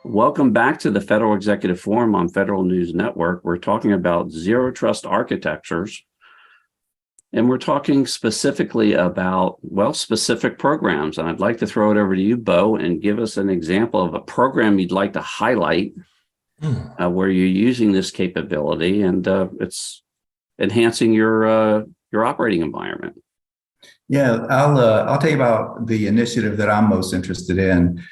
Welcome back to the Federal Executive Forum on Federal News Network. We're talking about zero trust architectures, and we're talking specifically about, specific programs. And I'd like to throw it over to you, Bo, and give us an example of a program you'd like to highlight where you're using this capability and it's enhancing your operating environment. Yeah, I'll tell you about the initiative that I'm most interested in.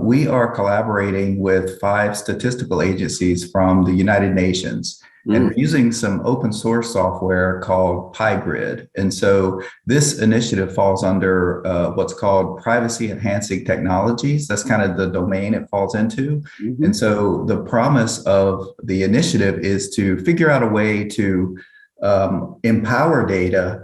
We are collaborating with 5 statistical agencies from the United Nations, and we're using some open source software called PyGrid. And so this initiative falls under what's called privacy enhancing technologies. That's kind of the domain it falls into. And so the promise of the initiative is to figure out a way to empower data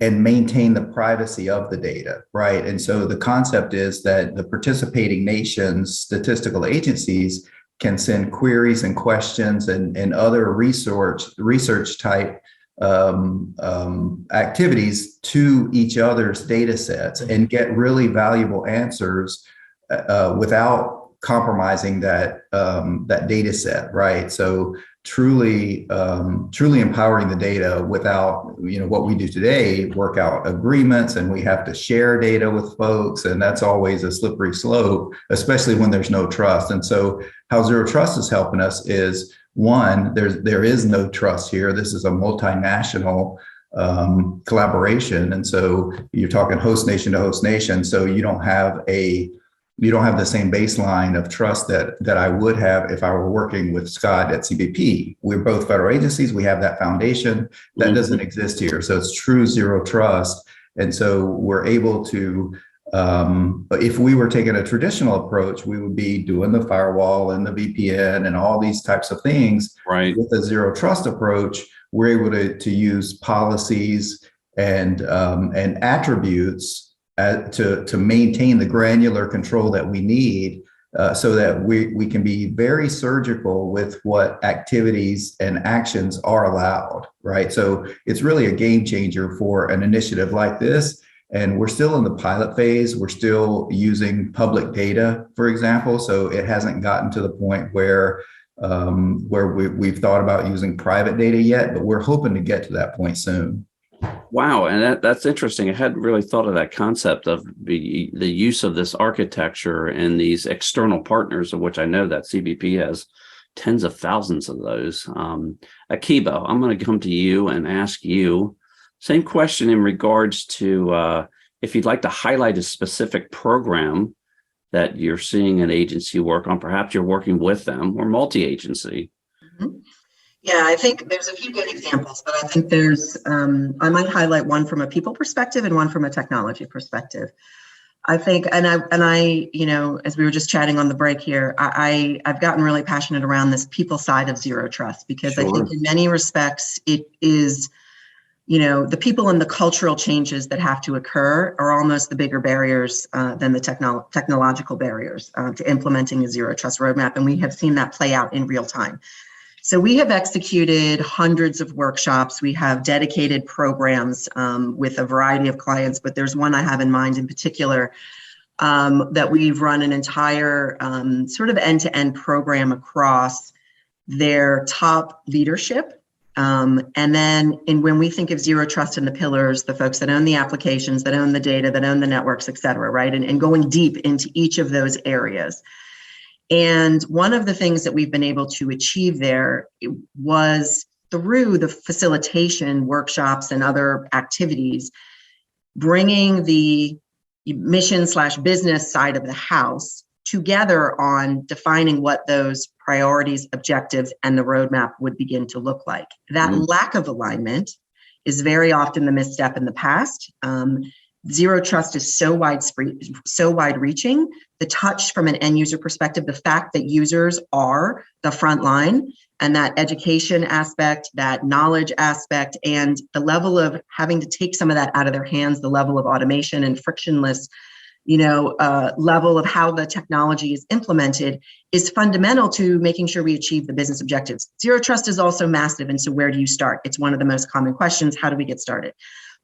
and maintain the privacy of the data, right? And so the concept is that the participating nations, statistical agencies, can send queries and questions and other research type activities to each other's data sets and get really valuable answers without compromising that data set, right? So truly empowering the data without, what we do today, work out agreements, and we have to share data with folks, and that's always a slippery slope, especially when there's no trust. And so how zero trust is helping us is, one, there is no trust here. This is a multinational collaboration, and so you're talking host nation to host nation, so you don't have the same baseline of trust that I would have if I were working with Scott at CBP. We're both federal agencies. We have that foundation that doesn't exist here. So it's true zero trust. And so we're able to, if we were taking a traditional approach, we would be doing the firewall and the VPN and all these types of things. Right. With the zero trust approach, we're able to use policies and attributes to maintain the granular control that we need, so that we can be very surgical with what activities and actions are allowed, right? So it's really a game changer for an initiative like this. And we're still in the pilot phase. We're still using public data, for example. So it hasn't gotten to the point where we've thought about using private data yet, but we're hoping to get to that point soon. Wow, and that's interesting. I hadn't really thought of that concept of the use of this architecture and these external partners, of which I know that CBP has tens of thousands of those. Akibo, I'm going to come to you and ask you same question in regards to if you'd like to highlight a specific program that you're seeing an agency work on. Perhaps you're working with them or multi-agency. Yeah, I think there's a few good examples, but I think there's, I might highlight one from a people perspective and one from a technology perspective. I think, and I, as we were just chatting on the break here, I've gotten really passionate around this people side of zero trust, because I think in many respects, it is, the people and the cultural changes that have to occur are almost the bigger barriers than the technological barriers to implementing a zero trust roadmap. And we have seen that play out in real time. So we have executed hundreds of workshops. We have dedicated programs with a variety of clients, but there's one I have in mind in particular that we've run an entire sort of end-to-end program across their top leadership. And then when we think of zero trust in the pillars, the folks that own the applications, that own the data, that own the networks, et cetera, right? And going deep into each of those areas. And one of the things that we've been able to achieve there was through the facilitation workshops and other activities, bringing the mission/business side of the house together on defining what those priorities, objectives, and the roadmap would begin to look like. That lack of alignment is very often the misstep in the past. Zero trust is so wide-reaching. The touch from an end user perspective, the fact that users are the front line, and that education aspect, that knowledge aspect, and the level of having to take some of that out of their hands, the level of automation and frictionless, level of how the technology is implemented is fundamental to making sure we achieve the business objectives. Zero trust is also massive. And so where do you start? It's one of the most common questions. How do we get started?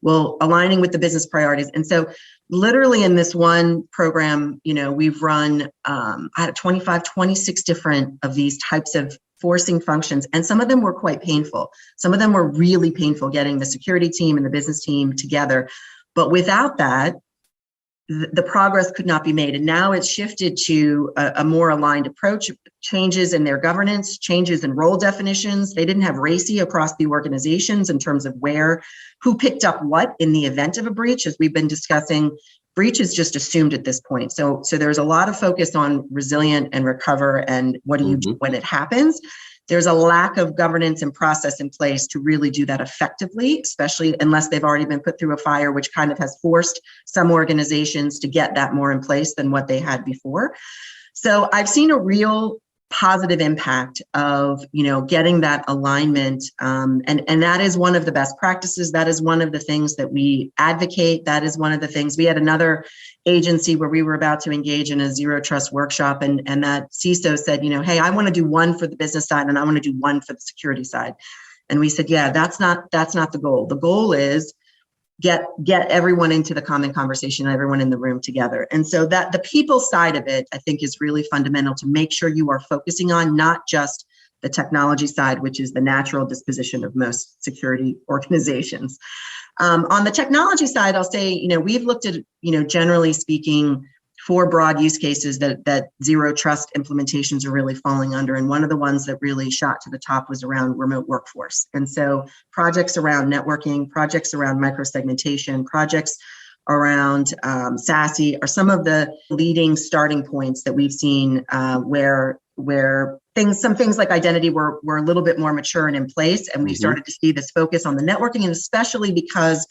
Well, aligning with the business priorities. And so literally in this one program, we've run I had 25, 26 different of these types of forcing functions. And some of them were quite painful. Some of them were really painful, getting the security team and the business team together. But without that, the progress could not be made. And now it's shifted to a more aligned approach, changes in their governance, changes in role definitions. They didn't have RACI across the organizations in terms of who picked up what in the event of a breach. As we've been discussing, breach is just assumed at this point. So there's a lot of focus on resilient and recover and what do you do when it happens. There's a lack of governance and process in place to really do that effectively, especially unless they've already been put through a fire, which kind of has forced some organizations to get that more in place than what they had before. So I've seen a real positive impact of, getting that alignment. And that is one of the best practices. That is one of the things that we advocate. That is one of the things. We had another agency where we were about to engage in a zero trust workshop, and that CISO said, hey, I want to do one for the business side and I want to do one for the security side. And we said, yeah, that's not the goal. The goal is get everyone into the common conversation, everyone in the room together. And so that the people side of it, I think, is really fundamental to make sure you are focusing on not just the technology side, which is the natural disposition of most security organizations. On the technology side, I'll say, we've looked at, generally speaking, 4 broad use cases that zero trust implementations are really falling under. And one of the ones that really shot to the top was around remote workforce. And so projects around networking, projects around microsegmentation, projects around SASE are some of the leading starting points that we've seen where some things like identity were a little bit more mature and in place. And we started to see this focus on the networking, and especially because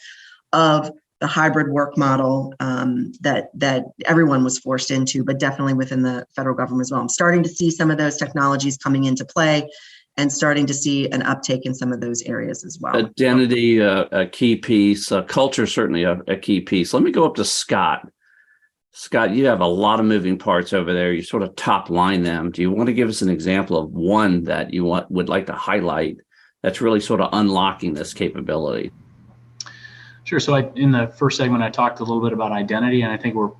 of the hybrid work model that everyone was forced into, but definitely within the federal government as well. I'm starting to see some of those technologies coming into play and starting to see an uptake in some of those areas as well. Identity, a key piece, culture, certainly a key piece. Let me go up to Scott. Scott, you have a lot of moving parts over there. You sort of top line them. Do you want to give us an example of one that you would like to highlight that's really sort of unlocking this capability? Sure. So in the first segment, I talked a little bit about identity, and I think we're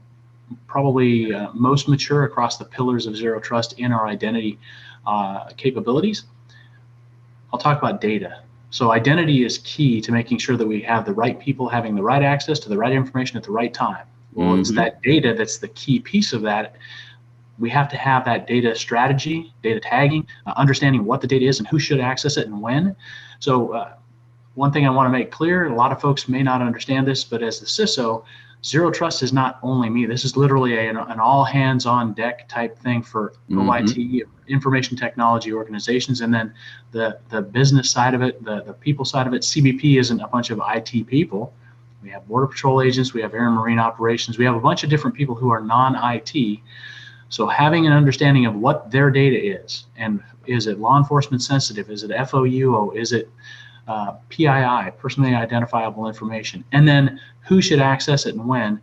probably most mature across the pillars of zero trust in our identity capabilities. I'll talk about data. So identity is key to making sure that we have the right people having the right access to the right information at the right time. Well, it's that data that's the key piece of that. We have to have that data strategy, data tagging, understanding what the data is and who should access it and when. So one thing I want to make clear, a lot of folks may not understand this, but as the CISO, zero trust is not only me. This is literally an all hands on deck type thing for OIT, information technology organizations. And then the business side of it, the people side of it, CBP isn't a bunch of IT people. We have Border Patrol agents, we have Air and Marine operations, we have a bunch of different people who are non-IT. So having an understanding of what their data is, and is it law enforcement sensitive? Is it FOUO? Is it PII, personally identifiable information, and then who should access it and when.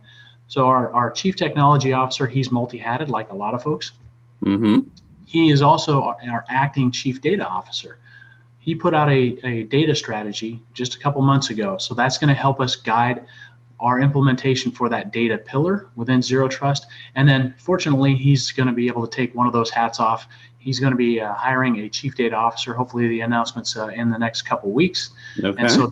So our chief technology officer, he's multi-hatted like a lot of folks. He is also our acting chief data officer. He put out a data strategy just a couple months ago. So that's going to help us guide our implementation for that data pillar within zero trust. And then fortunately, he's going to be able to take one of those hats off. He's going to be hiring a chief data officer. Hopefully the announcement's in the next couple weeks. Okay. And so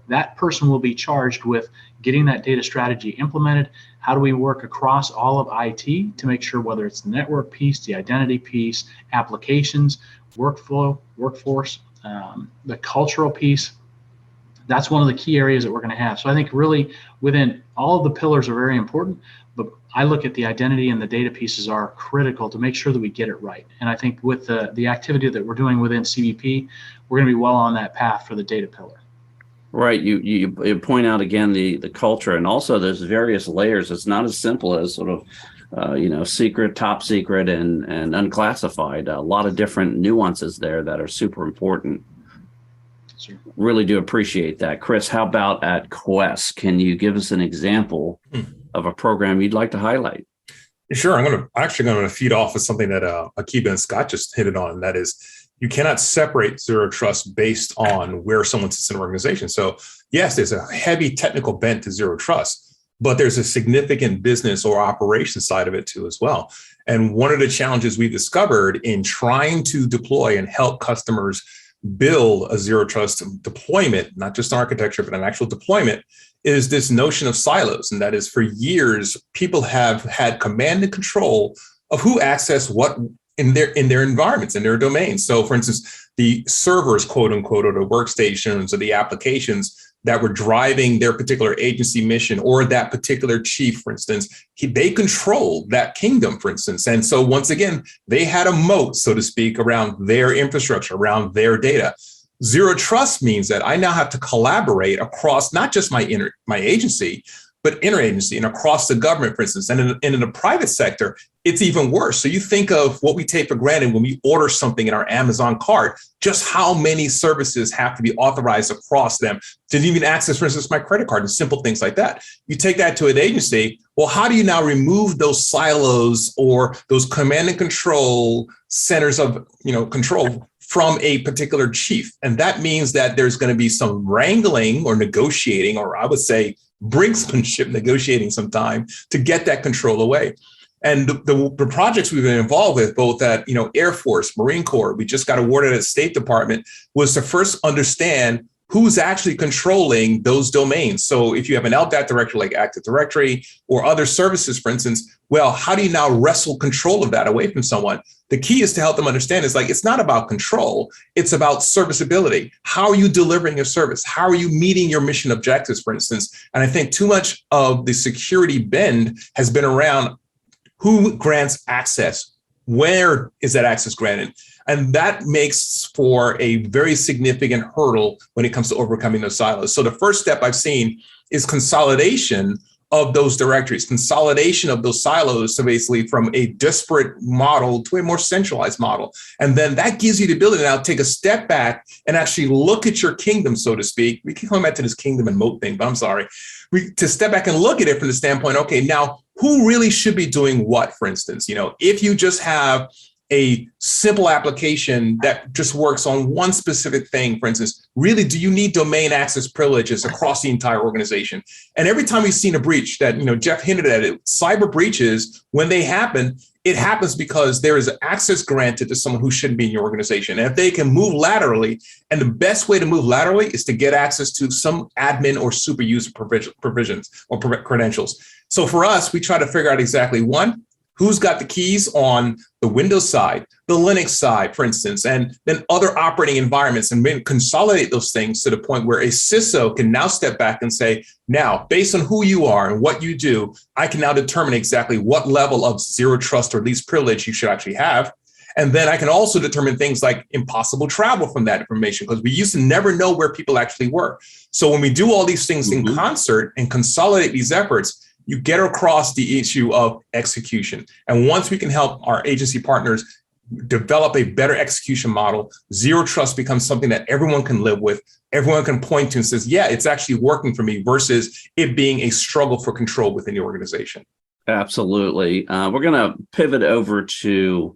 that person will be charged with getting that data strategy implemented. How do we work across all of IT to make sure whether it's the network piece, the identity piece, applications, workflow, workforce, the cultural piece. That's one of the key areas that we're going to have. So I think really within all of the pillars are very important, but I look at the identity and the data pieces are critical to make sure that we get it right. And I think with the activity that we're doing within CBP, we're going to be well on that path for the data pillar. Right. You point out again the culture, and also there's various layers. It's not as simple as sort of secret, top secret, and unclassified. A lot of different nuances there that are super important. Sure. Really do appreciate that. Chris, how about at Quest? Can you give us an example of a program you'd like to highlight? Sure. I'm actually going to feed off of something that Akiba and Scott just hit it on. And that is, you cannot separate zero trust based on where someone sits in an organization. So yes, there's a heavy technical bent to zero trust, but there's a significant business or operation side of it too as well. And one of the challenges we've discovered in trying to deploy and help customers build a zero trust deployment, not just architecture, but an actual deployment, is this notion of silos. And that is, for years, people have had command and control of who access what in their environments, in their domains. So for instance, the servers, quote unquote, or the workstations or the applications that were driving their particular agency mission, or that particular chief, for instance, they controlled that kingdom, for instance. And so once again, they had a moat, so to speak, around their infrastructure, around their data. Zero trust means that I now have to collaborate across not just my agency, but interagency and across the government, for instance. And in the private sector, it's even worse. So you think of what we take for granted when we order something in our Amazon cart, just how many services have to be authorized across them to even access, for instance, my credit card and simple things like that. You take that to an agency. Well, how do you now remove those silos or those command and control centers of control from a particular chief? And that means that there's going to be some wrangling or negotiating, or I would say brinksmanship, negotiating some time to get that control away. And the projects we've been involved with, both at Air Force, Marine Corps, we just got awarded at State Department, was to first understand who's actually controlling those domains. So if you have an LDAP directory like Active Directory or other services, for instance, well, how do you now wrestle control of that away from someone? The key is to help them understand it's not about control, it's about serviceability. How are you delivering your service? How are you meeting your mission objectives, for instance? And I think too much of the security bend has been around who grants access, where is that access granted? And that makes for a very significant hurdle when it comes to overcoming those silos. So the first step I've seen is consolidation of those directories, consolidation of those silos, so basically from a disparate model to a more centralized model. And then that gives you the ability to now take a step back and actually look at your kingdom, so to speak. We keep coming back to this kingdom and moat thing, but I'm sorry. To step back and look at it from the standpoint, okay, now who really should be doing what, for instance? If you just have a simple application that just works on one specific thing, for instance, really, do you need domain access privileges across the entire organization? And every time we've seen a breach that, Jeff hinted at it, cyber breaches, when they happen, it happens because there is access granted to someone who shouldn't be in your organization. And if they can move laterally, and the best way to move laterally is to get access to some admin or super user provisions or credentials. So for us, we try to figure out exactly one, who's got the keys on the Windows side, the Linux side, for instance, and then other operating environments, and then consolidate those things to the point where a CISO can now step back and say, now, based on who you are and what you do, I can now determine exactly what level of zero trust or least privilege you should actually have. And then I can also determine things like impossible travel from that information, because we used to never know where people actually were. So when we do all these things in concert and consolidate these efforts, you get across the issue of execution. And once we can help our agency partners develop a better execution model, zero trust becomes something that everyone can live with, everyone can point to and says, yeah, it's actually working for me, versus it being a struggle for control within the organization. Absolutely. We're going to pivot over to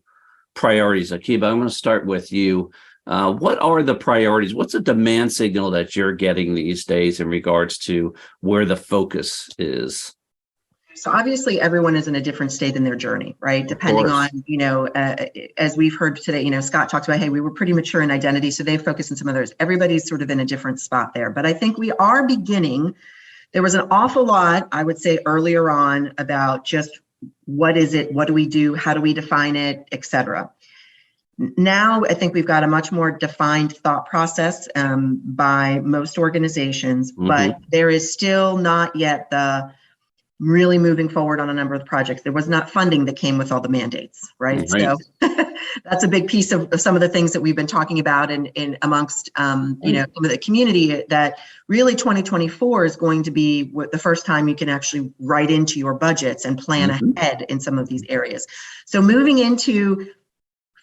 priorities. Akiba, I'm going to start with you. What are the priorities? What's the demand signal that you're getting these days in regards to where the focus is? So obviously everyone is in a different state in their journey, right? Depending on, as we've heard today, Scott talked about, hey, we were pretty mature in identity, so they focus on some others. Everybody's sort of in a different spot there. But I think we are beginning, there was an awful lot, I would say, earlier on about just what is it, what do we do, how do we define it, et cetera. Now, I think we've got a much more defined thought process by most organizations, but there is still not yet the really moving forward on a number of projects. There was not funding that came with all the mandates, right? So that's a big piece of some of the things that we've been talking about in amongst, some of the community, that really 2024 is going to be the first time you can actually write into your budgets and plan ahead in some of these areas. So moving into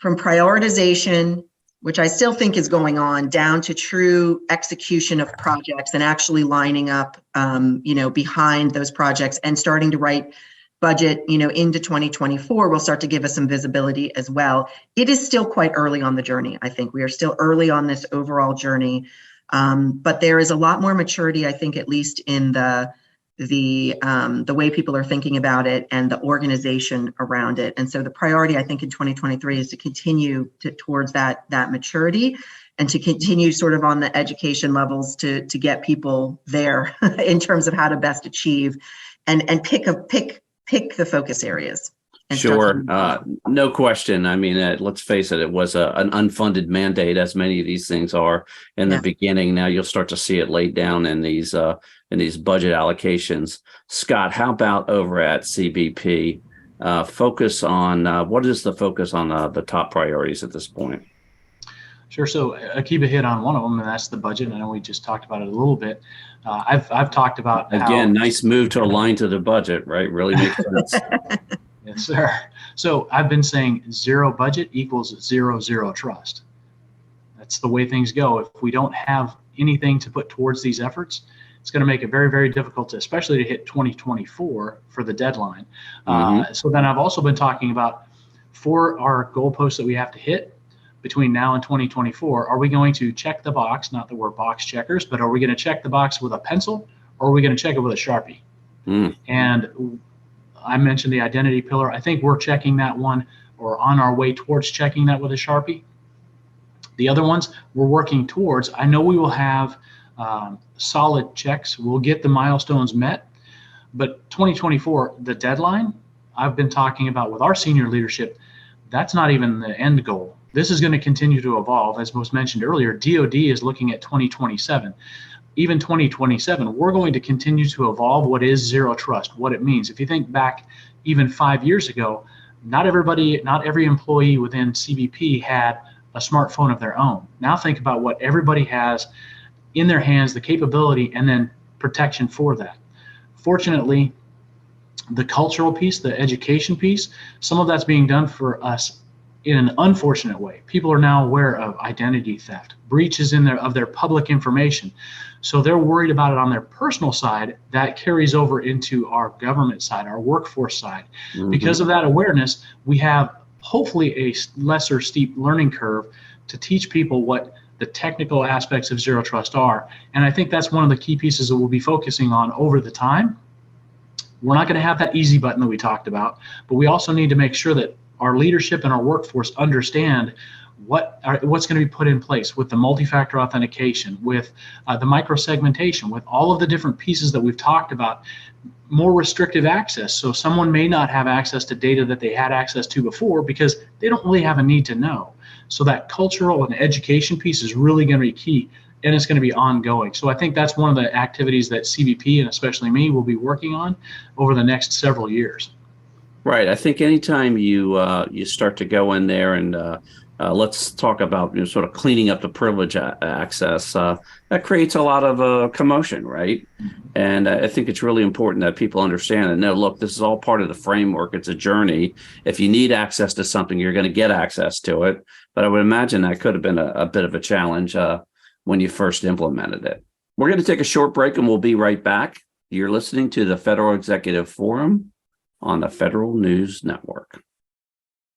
from prioritization, which I still think is going on, down to true execution of projects and actually lining up, behind those projects and starting to write budget, into 2024 will start to give us some visibility as well. It is still quite early on the journey. I think we are still early on this overall journey, but there is a lot more maturity, I think, at least in the the way people are thinking about it and the organization around it. And so the priority, I think, in 2023 is to continue towards that maturity and to continue sort of on the education levels to get people there in terms of how to best achieve and pick the focus areas. Sure. No question. I mean, let's face it, it was an unfunded mandate, as many of these things are in the beginning. Now you'll start to see it laid down in these budget allocations. Scott, how about over at CBP? Focus on what is the focus on the top priorities at this point? Sure. So Akiba hit on one of them, and that's the budget. I know we just talked about it a little bit. I've talked about again, nice move to align to the budget, right? Really makes sense. Yes, sir. So I've been saying zero budget equals zero trust. That's the way things go. If we don't have anything to put towards these efforts, it's going to make it very, very difficult, especially to hit 2024 for the deadline. So then I've also been talking about for our goalposts that we have to hit between now and 2024, are we going to check the box? Not that we're box checkers, but are we going to check the box with a pencil or are we going to check it with a Sharpie? And I mentioned the identity pillar. I think we're checking that one or on our way towards checking that with a Sharpie. The other ones we're working towards, I know we will have solid checks. We'll get the milestones met. But 2024, the deadline I've been talking about with our senior leadership, that's not even the end goal. This is going to continue to evolve. As was mentioned earlier, DoD is looking at 2027. Even 2027, we're going to continue to evolve what is zero trust, what it means. If you think back even 5 years ago, not every employee within CBP had a smartphone of their own. Now think about what everybody has in their hands, the capability, and then protection for that. Fortunately, the cultural piece, the education piece, some of that's being done for us in an unfortunate way. People are now aware of identity theft, breaches of their public information. So they're worried about it on their personal side. That carries over into our government side, our workforce side. Because of that awareness, we have hopefully a lesser steep learning curve to teach people what the technical aspects of zero trust are. And I think that's one of the key pieces that we'll be focusing on over the time. We're not going to have that easy button that we talked about, but we also need to make sure that our leadership and our workforce understand what's going to be put in place with the multi-factor authentication, with the micro-segmentation, with all of the different pieces that we've talked about, more restrictive access. So someone may not have access to data that they had access to before because they don't really have a need to know. So that cultural and education piece is really going to be key, and it's going to be ongoing. So I think that's one of the activities that CBP and especially me will be working on over the next several years. Right. I think anytime you start to go in there and let's talk about sort of cleaning up the privilege access, that creates a lot of commotion, right? And I think it's really important that people understand and know, look, this is all part of the framework. It's a journey. If you need access to something, you're going to get access to it. But I would imagine that could have been a bit of a challenge when you first implemented it. We're going to take a short break and we'll be right back. You're listening to the Federal Executive Forum on the Federal News Network.